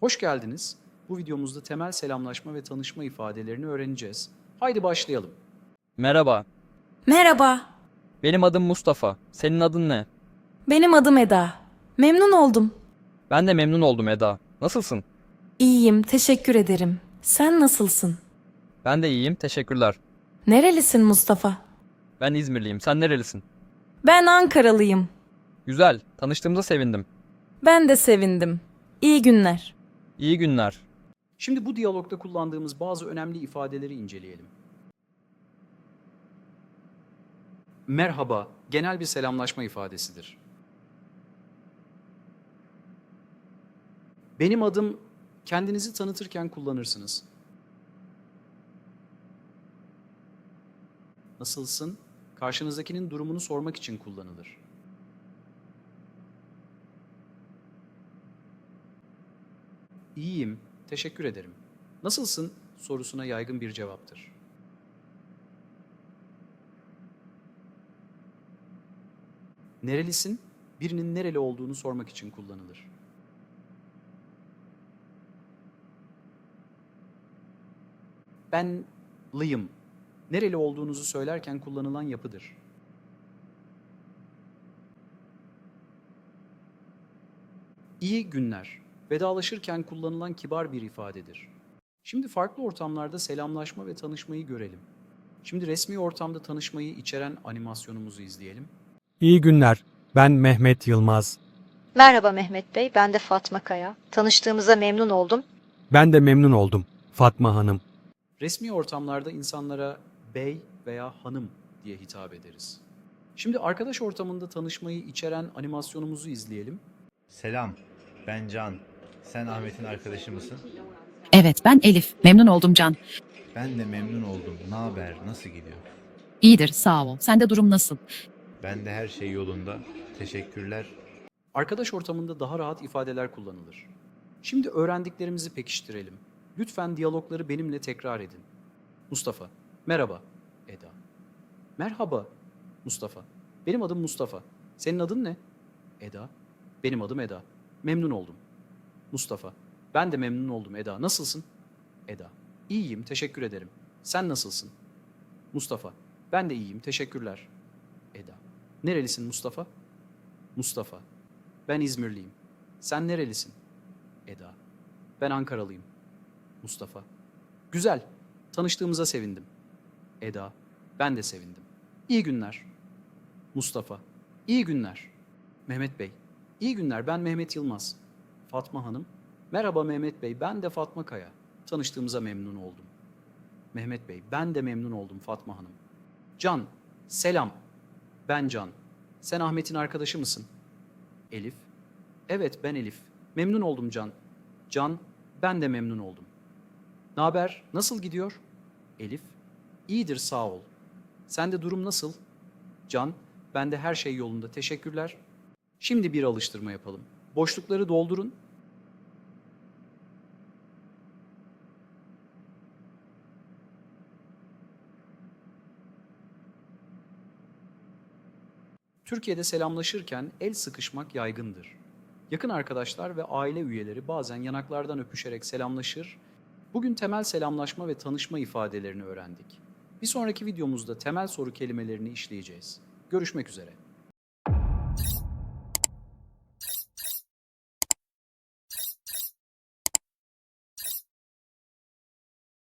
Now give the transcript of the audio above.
Hoş geldiniz. Bu videomuzda temel selamlaşma ve tanışma ifadelerini öğreneceğiz. Haydi başlayalım. Merhaba, Merhaba, benim adım Mustafa. Senin adın ne? benim adım Eda. Memnun oldum. Ben de memnun oldum Eda. Nasılsın? İyiyim, teşekkür ederim. Sen nasılsın? Ben de iyiyim, teşekkürler. Nerelisin Mustafa? Ben İzmirliyim. Sen nerelisin? Ben Ankaralıyım. Güzel, tanıştığımıza sevindim. Ben de sevindim. İyi günler. İyi günler. Şimdi bu diyalogda kullandığımız bazı önemli ifadeleri inceleyelim. Merhaba, genel bir selamlaşma ifadesidir. Benim adım, kendinizi tanıtırken kullanırsınız. Nasılsın? Karşınızdakinin durumunu sormak için kullanılır. İyiyim, teşekkür ederim. Nasılsın? Sorusuna yaygın bir cevaptır. Nerelisin? Birinin nereli olduğunu sormak için kullanılır. Ben lıyım. Nereli olduğunuzu söylerken kullanılan yapıdır. İyi günler. Vedalaşırken kullanılan kibar bir ifadedir. Şimdi farklı ortamlarda selamlaşma ve tanışmayı görelim. Şimdi resmi ortamda tanışmayı içeren animasyonumuzu izleyelim. İyi günler. Ben Mehmet Yılmaz. Merhaba Mehmet Bey, ben de Fatma Kaya. Tanıştığımıza memnun oldum. Ben de memnun oldum. Fatma Hanım. Resmi ortamlarda insanlara bey veya hanım diye hitap ederiz. Şimdi arkadaş ortamında tanışmayı içeren animasyonumuzu izleyelim. Selam, ben Can. Sen Ahmet'in arkadaşı mısın? Evet, ben Elif. Memnun oldum Can. Ben de memnun oldum. Ne haber, nasıl gidiyor? İyidir, sağ ol. Sende durum nasıl? Ben de her şey yolunda. Teşekkürler. Arkadaş ortamında daha rahat ifadeler kullanılır. Şimdi öğrendiklerimizi pekiştirelim. Lütfen diyalogları benimle tekrar edin. Mustafa, merhaba. Eda. Merhaba. Mustafa, benim adım Mustafa. Senin adın ne? Eda. Benim adım Eda. Memnun oldum. Mustafa, ben de memnun oldum Eda. Nasılsın? Eda. İyiyim, teşekkür ederim. Sen nasılsın? Mustafa, ben de iyiyim, teşekkürler. Eda. Nerelisin Mustafa? Mustafa, ben İzmirliyim. Sen nerelisin? Eda. Ben Ankaralıyım. Mustafa. Güzel. Tanıştığımıza sevindim. Eda. Ben de sevindim. İyi günler. Mustafa. İyi günler. Mehmet Bey. İyi günler. Ben Mehmet Yılmaz. Fatma Hanım. Merhaba Mehmet Bey. Ben de Fatma Kaya. Tanıştığımıza memnun oldum. Mehmet Bey. Ben de memnun oldum Fatma Hanım. Can. Selam. Ben Can. Sen Ahmet'in arkadaşı mısın? Elif. Evet ben Elif. Memnun oldum Can. Can. Ben de memnun oldum. Naber? Nasıl gidiyor? Elif. İyidir sağ ol. Sende durum nasıl? Can. Bende her şey yolunda. Teşekkürler. Şimdi bir alıştırma yapalım. Boşlukları doldurun. Türkiye'de selamlaşırken el sıkışmak yaygındır. Yakın arkadaşlar ve aile üyeleri bazen yanaklardan öpüşerek selamlaşır. Bugün temel selamlaşma ve tanışma ifadelerini öğrendik. Bir sonraki videomuzda temel soru kelimelerini işleyeceğiz. Görüşmek üzere.